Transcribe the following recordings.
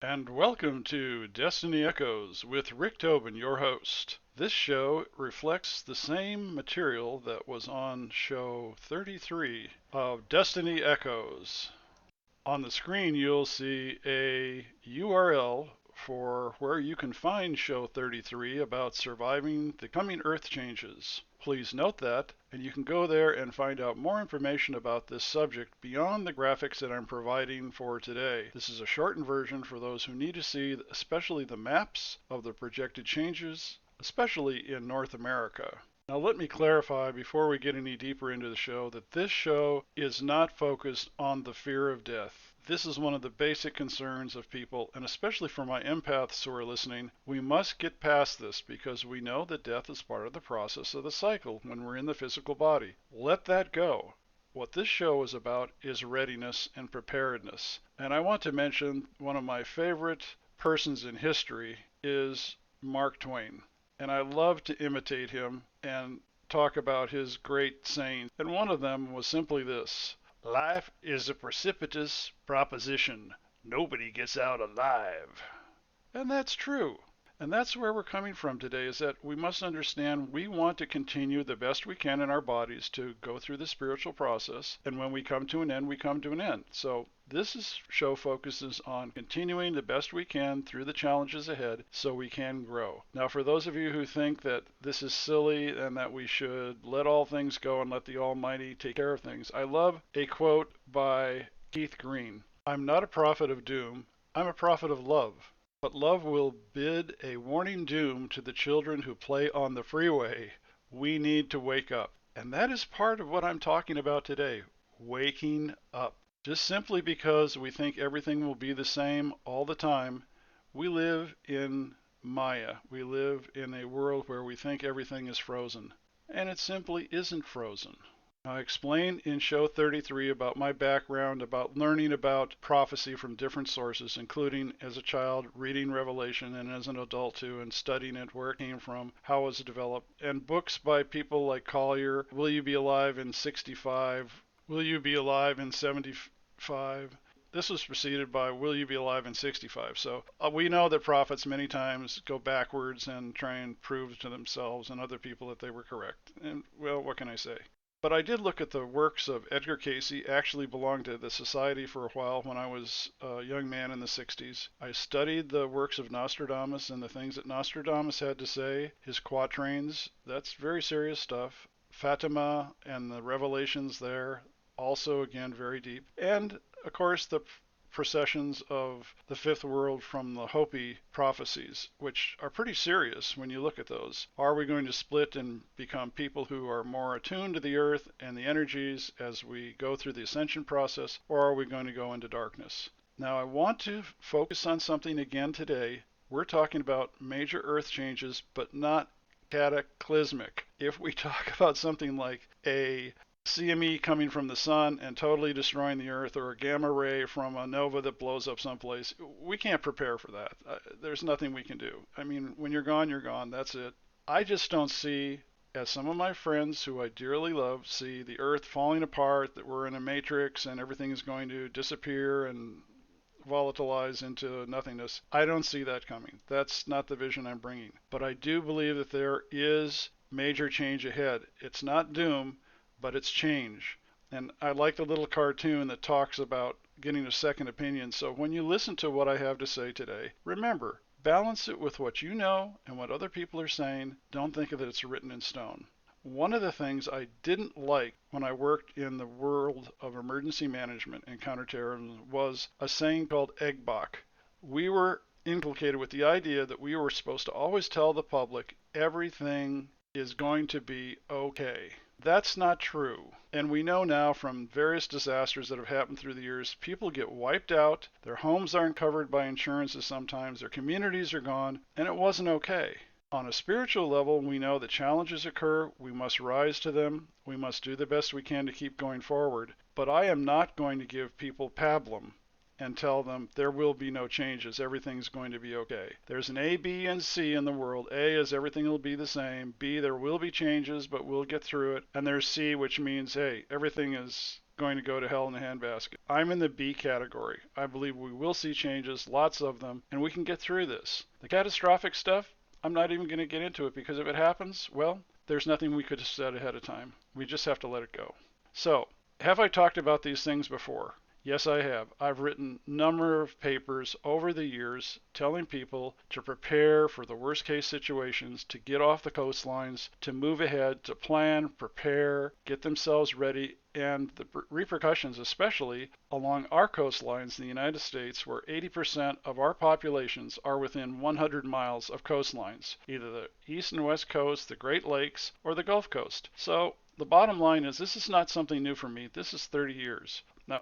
And welcome to Destiny Echoes with Rick Tobin, your host. This show reflects the same material that was on show 33 of Destiny Echoes. On the screen, you'll see a URL for where you can find show 33 about surviving the coming Earth changes. Please note that, and you can go there and find out more information about this subject beyond the graphics that I'm providing for today. This is a shortened version for those who need to see especially the maps of the projected changes, especially in North America. Now let me clarify before we get any deeper into the show that this show is not focused on the fear of death. This is one of the basic concerns of people, and especially for my empaths who are listening, we must get past this because we know that death is part of the process of the cycle when we're in the physical body. Let that go. What this show is about is readiness and preparedness. And I want to mention one of my favorite persons in history is Mark Twain. And I love to imitate him and talk about his great sayings. And one of them was simply this: life is a precipitous proposition. Nobody gets out alive. And that's true. And that's where we're coming from today, is that we must understand we want to continue the best we can in our bodies to go through the spiritual process. And when we come to an end, we come to an end. So show focuses on continuing the best we can through the challenges ahead so we can grow. Now, for those of you who think that this is silly and that we should let all things go and let the Almighty take care of things, I love a quote by Keith Green. I'm not a prophet of doom. I'm a prophet of love. But love will bid a warning doom to the children who play on the freeway. We need to wake up. And that is part of what I'm talking about today. Waking up. Just simply because we think everything will be the same all the time, we live in Maya. We live in a world where we think everything is frozen. And it simply isn't frozen. I explained in show 33 about my background, about learning about prophecy from different sources, including as a child reading Revelation and as an adult too, and studying it, where it came from, how it was developed, and books by people like Collier, Will You Be Alive in 65, Will You Be Alive in 75? This was preceded by Will You Be Alive in 65? So we know that prophets many times go backwards and try and prove to themselves and other people that they were correct. And well, what can I say? But I did look at the works of Edgar Cayce. Actually belonged to the Society for a while when I was a young man in the 60s. I studied the works of Nostradamus and the things that Nostradamus had to say, his quatrains. That's very serious stuff. Fatima and the revelations there, also again very deep. And of course the processions of the fifth world from the Hopi prophecies, which are pretty serious when you look at those. Are we going to split and become people who are more attuned to the earth and the energies as we go through the ascension process, or are we going to go into darkness? Now, I want to focus on something again today. We're talking about major earth changes, but not cataclysmic. If we talk about something like a CME coming from the sun and totally destroying the earth, or a gamma ray from a nova that blows up someplace, we can't prepare for that. There's nothing we can do. I mean, when you're gone, you're gone. That's it. I just don't see, as some of my friends who I dearly love see, the earth falling apart, that we're in a matrix and everything is going to disappear and volatilize into nothingness. I don't see that coming. That's not the vision I'm bringing. But I do believe that there is major change ahead. It's not doom, but it's change. And I like the little cartoon that talks about getting a second opinion. So when you listen to what I have to say today, remember, balance it with what you know and what other people are saying. Don't think of it as written in stone. One of the things I didn't like when I worked in the world of emergency management and counterterrorism was a saying called egg bach. We were inculcated with the idea that we were supposed to always tell the public everything is going to be okay. That's not true. And we know now from various disasters that have happened through the years, people get wiped out, their homes aren't covered by insurances sometimes, their communities are gone, and it wasn't okay. On a spiritual level, we know that challenges occur, we must rise to them, we must do the best we can to keep going forward. But I am not going to give people pablum and tell them there will be no changes, everything's going to be okay. There's an A, B, and C in the world. A is everything will be the same. B, there will be changes, but we'll get through it. And there's C, which means, hey, everything is going to go to hell in a handbasket. I'm in the B category. I believe we will see changes, lots of them, and we can get through this. The catastrophic stuff, I'm not even going to get into it because if it happens, well, there's nothing we could have said ahead of time. We just have to let it go. So, have I talked about these things before? Yes, I have. I've written a number of papers over the years telling people to prepare for the worst case situations, to get off the coastlines, to move ahead, to plan, prepare, get themselves ready, and the repercussions, especially along our coastlines in the United States, where 80% of our populations are within 100 miles of coastlines, either the east and west coast, the Great Lakes, or the Gulf Coast. So the bottom line is this is not something new for me. This is 30 years. Now,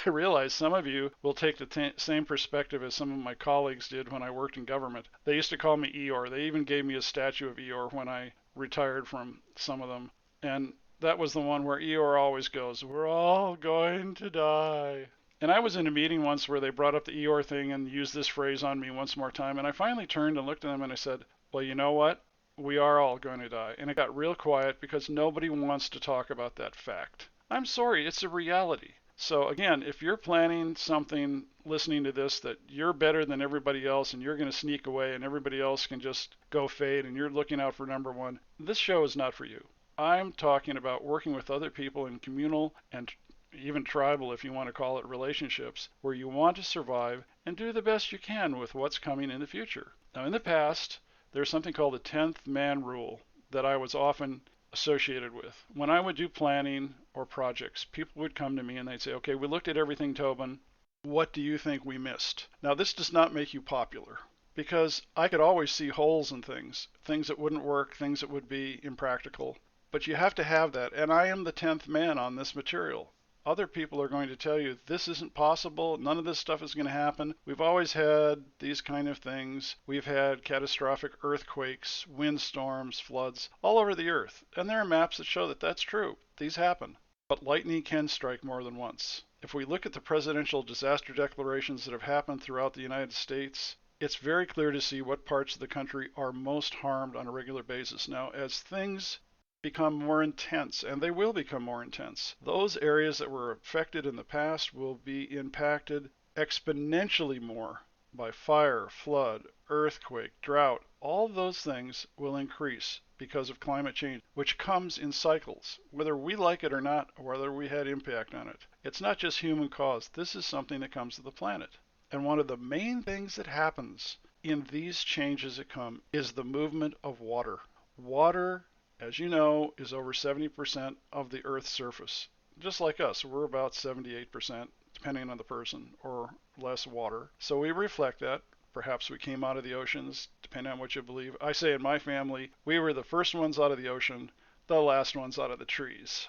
I realize some of you will take the same perspective as some of my colleagues did when I worked in government. They used to call me Eeyore. They even gave me a statue of Eeyore when I retired from some of them. And that was the one where Eeyore always goes, "We're all going to die." And I was in a meeting once where they brought up the Eeyore thing and used this phrase on me once more time. And I finally turned and looked at them and I said, well, you know what? We are all going to die. And it got real quiet because nobody wants to talk about that fact. I'm sorry, it's a reality. So again, if you're planning something listening to this that you're better than everybody else and you're going to sneak away and everybody else can just go fade and you're looking out for number one, this show is not for you. I'm talking about working with other people in communal and even tribal, if you want to call it, relationships where you want to survive and do the best you can with what's coming in the future. Now, in the past, there's something called the 10th man rule that I was often associated with. When I would do planning or projects, people would come to me and they'd say, okay, we looked at everything, Tobin. What do you think we missed? Now, this does not make you popular because I could always see holes in things that wouldn't work, things that would be impractical. But you have to have that. And I am the 10th man on this material. Other people are going to tell you this isn't possible, none of this stuff is going to happen. We've always had these kind of things. We've had catastrophic earthquakes, windstorms, floods all over the earth. And there are maps that show that that's true. These happen. But lightning can strike more than once. If we look at the presidential disaster declarations that have happened throughout the United States, it's very clear to see what parts of the country are most harmed on a regular basis. Now, as things become more intense, and they will become more intense, those areas that were affected in the past will be impacted exponentially more by fire, flood, earthquake, drought. All of those things will increase because of climate change, which comes in cycles, whether we like it or not, or whether we had impact on it. It's not just human caused. This is something that comes to the planet. And one of the main things that happens in these changes that come is the movement of water. Water, as you know, is over 70% of the Earth's surface. Just like us, we're about 78%, depending on the person, or less water. So we reflect that. Perhaps we came out of the oceans, depending on what you believe. I say in my family, we were the first ones out of the ocean, the last ones out of the trees.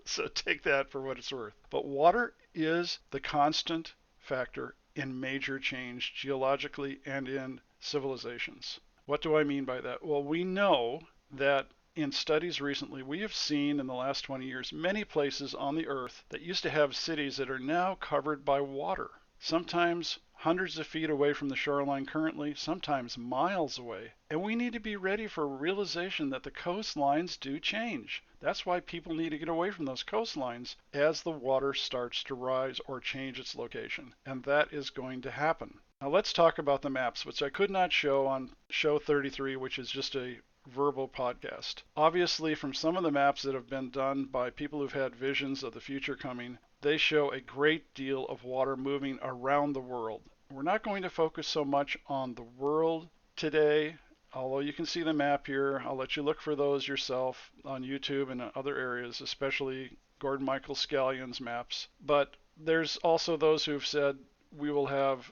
So take that for what it's worth. But water is the constant factor in major change geologically and in civilizations. What do I mean by that? Well, we know that in studies recently, we have seen in the last 20 years many places on the earth that used to have cities that are now covered by water. Sometimes hundreds of feet away from the shoreline currently, sometimes miles away. And we need to be ready for realization that the coastlines do change. That's why people need to get away from those coastlines as the water starts to rise or change its location. And that is going to happen. Now let's talk about the maps, which I could not show on show 33, which is just a verbal podcast. Obviously, from some of the maps that have been done by people who've had visions of the future coming, they show a great deal of water moving around the world. We're not going to focus so much on the world today, although you can see the map here. I'll let you look for those yourself on YouTube and other areas, especially Gordon Michael Scallion's maps. But there's also those who've said we will have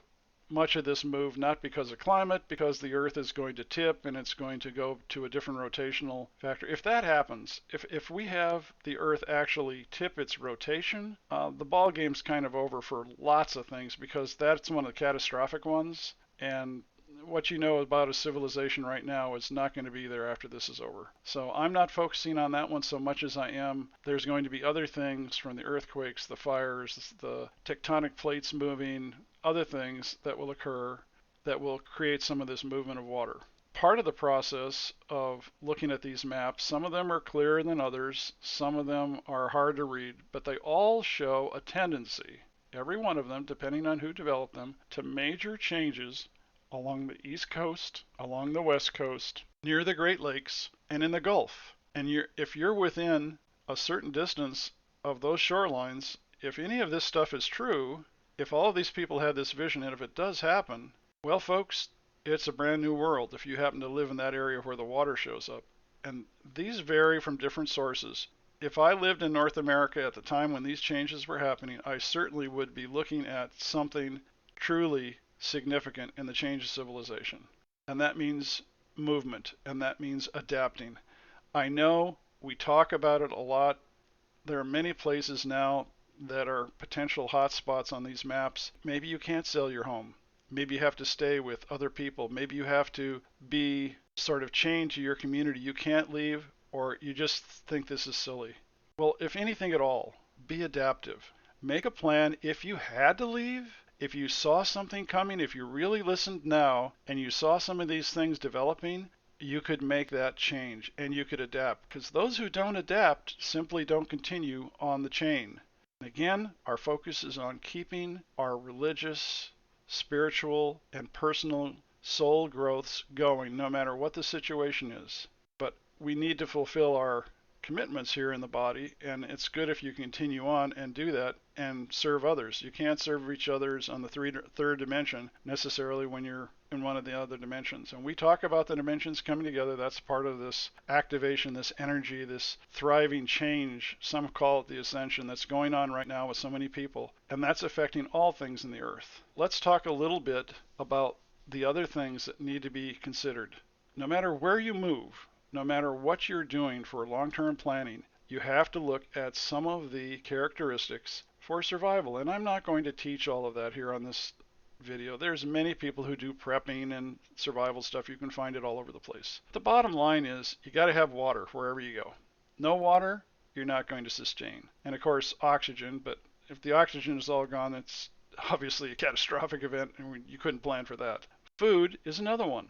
much of this move not because of climate, because the Earth is going to tip and it's going to go to a different rotational factor. If that happens, if we have the Earth actually tip its rotation, the ball game's kind of over for lots of things because that's one of the catastrophic ones. And what you know about a civilization right now is not going to be there after this is over. So I'm not focusing on that one so much as I am. There's going to be other things from the earthquakes, the fires, the tectonic plates moving, other things that will occur that will create some of this movement of water. part of the process of looking at these maps, some of them are clearer than others, some of them are hard to read, but they all show a tendency, every one of them, depending on who developed them, to major changes along the East Coast, along the West Coast, near the Great Lakes, and in the Gulf. And if you're within a certain distance of those shorelines, if any of this stuff is true, if all of these people had this vision, and if it does happen, well, folks, it's a brand new world if you happen to live in that area where the water shows up. And these vary from different sources. If I lived in North America at the time when these changes were happening, I certainly would be looking at something truly significant in the change of civilization. And that means movement, and that means adapting. I know we talk about it a lot. There are many places now that are potential hotspots on these maps. Maybe you can't sell your home. Maybe you have to stay with other people. Maybe you have to be sort of chained to your community. You can't leave, or you just think this is silly. Well, if anything at all, be adaptive. Make a plan. If you had to leave, if you saw something coming, if you really listened now and you saw some of these things developing, you could make that change and you could adapt. Because those who don't adapt simply don't continue on the chain. And again, our focus is on keeping our religious, spiritual, and personal soul growths going, no matter what the situation is. But we need to fulfill our commitments here in the body, and it's good if you continue on and do that and serve others. You can't serve each other's on the third dimension necessarily when you're in one of the other dimensions. And we talk about the dimensions coming together. That's part of this activation, this energy, this thriving change. Some call it the ascension that's going on right now with so many people, and that's affecting all things in the earth. Let's talk a little bit about the other things that need to be considered. No matter where you move, no matter what you're doing for long-term planning, you have to look at some of the characteristics for survival. And I'm not going to teach all of that here on this video. There's many people who do prepping and survival stuff. You can find it all over the place. The bottom line is you got to have water wherever you go. No water, you're not going to sustain. And of course, oxygen, but if the oxygen is all gone, it's obviously a catastrophic event and you couldn't plan for that. Food is another one.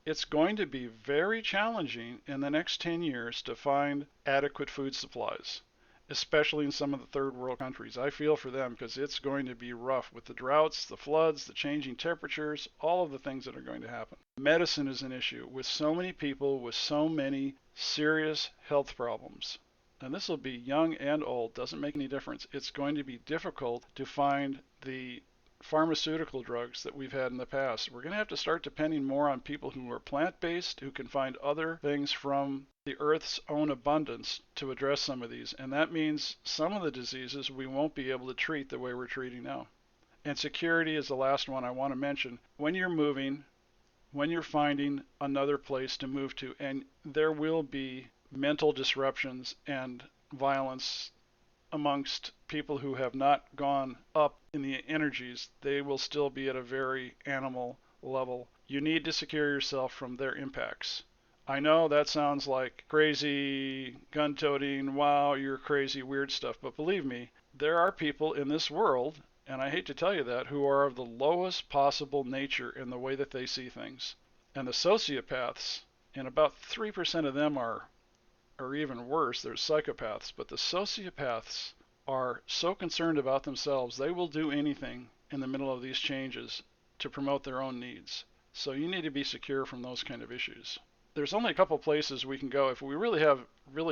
It's going to be very challenging in the next 10 years to find adequate food supplies, especially in some of the third world countries. I feel for them because it's going to be rough with the droughts, the floods, the changing temperatures, all of the things that are going to happen. Medicine is an issue with so many people with so many serious health problems. And this will be young and old, doesn't make any difference. It's going to be difficult to find the pharmaceutical drugs that we've had in the past. We're going to have to start depending more on people who are plant-based, who can find other things from the Earth's own abundance to address some of these. And that means some of the diseases we won't be able to treat the way we're treating now. And security is the last one I want to mention. When you're moving, when you're finding another place to move to, and there will be mental disruptions and violence amongst people who have not gone up in the energies, they will still be at a very animal level. You need to secure yourself from their impacts. I know that sounds like crazy, gun-toting, wow, you're crazy, weird stuff, but believe me, there are people in this world, and I hate to tell you that, who are of the lowest possible nature in the way that they see things. And the sociopaths, and about 3% of them are or even worse, there's psychopaths, but the sociopaths are so concerned about themselves, they will do anything in the middle of these changes to promote their own needs. So you need to be secure from those kind of issues. There's only a couple places we can go. If we really have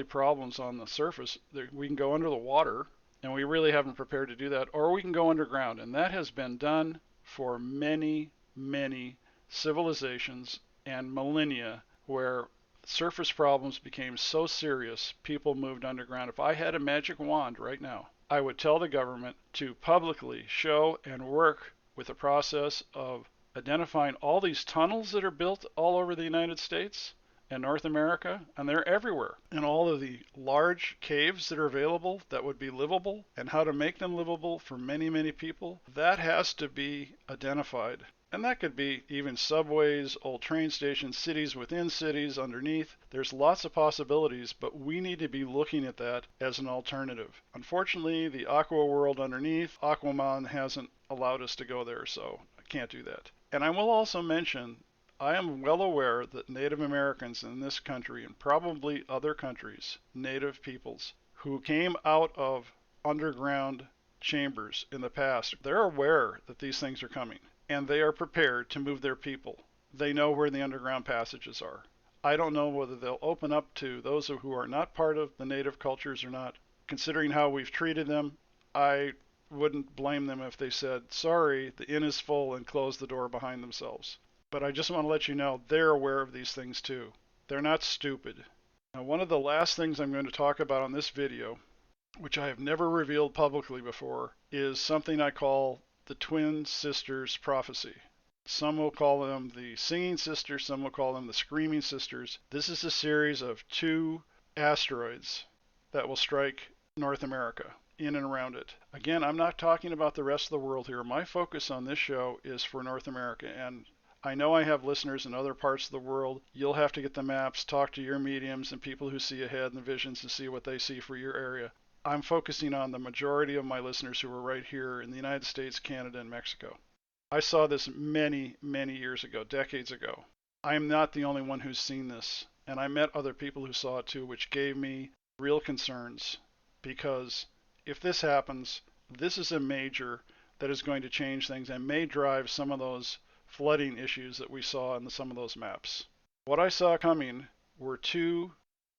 problems on the surface, we can go under the water, and we really haven't prepared to do that, or we can go underground, and that has been done for many, many civilizations and millennia where surface problems became so serious, people moved underground. If I had a magic wand right now, I would tell the government to publicly show and work with the process of identifying all these tunnels that are built all over the United States and North America, and they're everywhere, and all of the large caves that are available that would be livable, and how to make them livable for many, many people. That has to be identified. And that could be even subways, old train stations, cities within cities, underneath. There's lots of possibilities, but we need to be looking at that as an alternative. Unfortunately, the aqua world underneath, Aquaman hasn't allowed us to go there, so I can't do that. And I will also mention I am well aware that Native Americans in this country and probably other countries, Native peoples, who came out of underground chambers in the past, they're aware that these things are coming and they are prepared to move their people. They know where the underground passages are. I don't know whether they'll open up to those who are not part of the Native cultures or not. Considering how we've treated them, I wouldn't blame them if they said, sorry, the inn is full, and closed the door behind themselves. But I just want to let you know they're aware of these things too. They're not stupid. Now, one of the last things I'm going to talk about on this video, which I have never revealed publicly before, is something I call the Twin Sisters prophecy. Some will call them the Singing Sisters, some will call them the Screaming Sisters. This is a series of 2 asteroids that will strike North America, in and around it. Again, I'm not talking about the rest of the world here. My focus on this show is for North America, and I know I have listeners in other parts of the world. You'll have to get the maps, talk to your mediums and people who see ahead in the visions to see what they see for your area. I'm focusing on the majority of my listeners who are right here in the United States, Canada, and Mexico. I saw this many, many years ago, decades ago. I am not the only one who's seen this, and I met other people who saw it too, which gave me real concerns, because if this happens, this is a major that is going to change things and may drive some of those flooding issues that we saw in some of those maps. What I saw coming were 2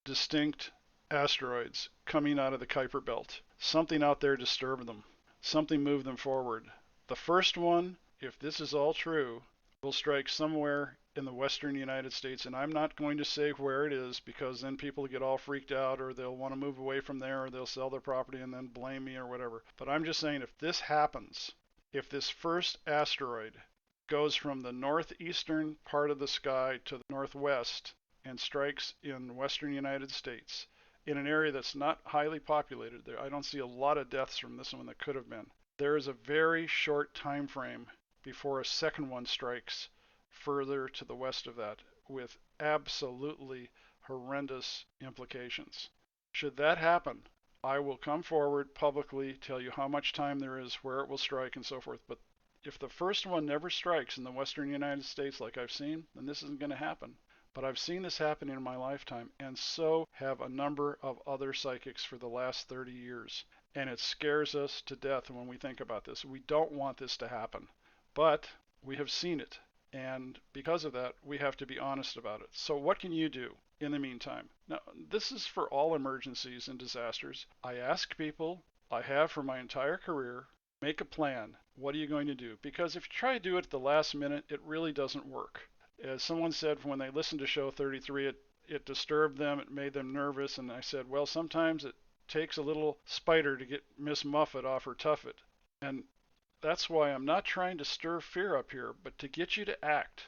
distinct asteroids coming out of the Kuiper Belt. Something out there disturbed them. Something moved them forward. The first one, if this is all true, will strike somewhere in the western United States, and I'm not going to say where it is because then people get all freaked out, or they'll want to move away from there, or they'll sell their property and then blame me or whatever. But I'm just saying, if this happens, if this first asteroid goes from the northeastern part of the sky to the northwest and strikes in western United States, in an area that's not highly populated, I don't see a lot of deaths from this one that could have been. There is a very short time frame before a second one strikes further to the west of that, with absolutely horrendous implications. Should that happen, I will come forward publicly, tell you how much time there is, where it will strike, and so forth. But if the first one never strikes in the western United States like I've seen, then this isn't going to happen. But I've seen this happen in my lifetime, and so have a number of other psychics for the last 30 years. And it scares us to death when we think about this. We don't want this to happen, but we have seen it. And because of that, we have to be honest about it. So what can you do in the meantime? Now, this is for all emergencies and disasters. I ask people, I have for my entire career, make a plan. What are you going to do? Because if you try to do it at the last minute, it really doesn't work. As someone said when they listened to show 33, it disturbed them, it made them nervous, and I said, well, sometimes it takes a little spider to get Miss Muffet off her tuffet. And that's why I'm not trying to stir fear up here, but to get you to act.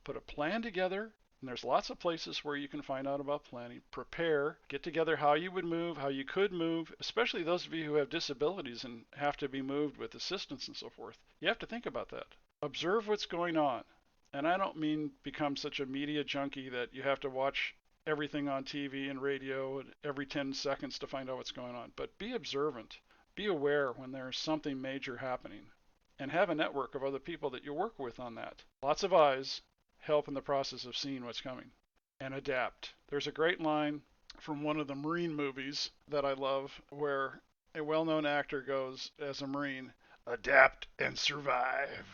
Put a plan together, and there's lots of places where you can find out about planning. Prepare, get together how you would move, how you could move, especially those of you who have disabilities and have to be moved with assistance and so forth. You have to think about that. Observe what's going on. And I don't mean become such a media junkie that you have to watch everything on TV and radio every 10 seconds to find out what's going on. But be observant. Be aware when there's something major happening. And have a network of other people that you work with on that. Lots of eyes help in the process of seeing what's coming. And adapt. There's a great line from one of the Marine movies that I love where a well-known actor goes as a Marine, adapt and survive.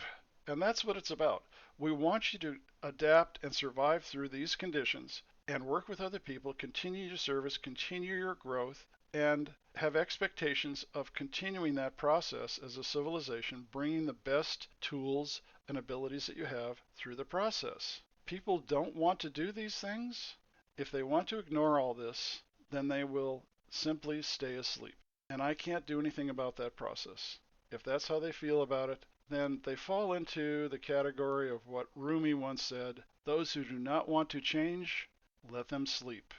And that's what it's about. We want you to adapt and survive through these conditions and work with other people, continue your service, continue your growth, and have expectations of continuing that process as a civilization, bringing the best tools and abilities that you have through the process. People don't want to do these things. If they want to ignore all this, then they will simply stay asleep. And I can't do anything about that process. If that's how they feel about it, then they fall into the category of what Rumi once said, those who do not want to change, let them sleep.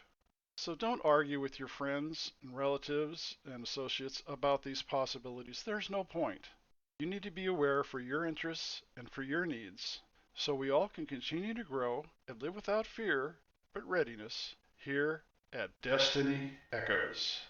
So don't argue with your friends and relatives and associates about these possibilities. There's no point. You need to be aware for your interests and for your needs, so we all can continue to grow and live without fear, but readiness, here at Destiny Echoes.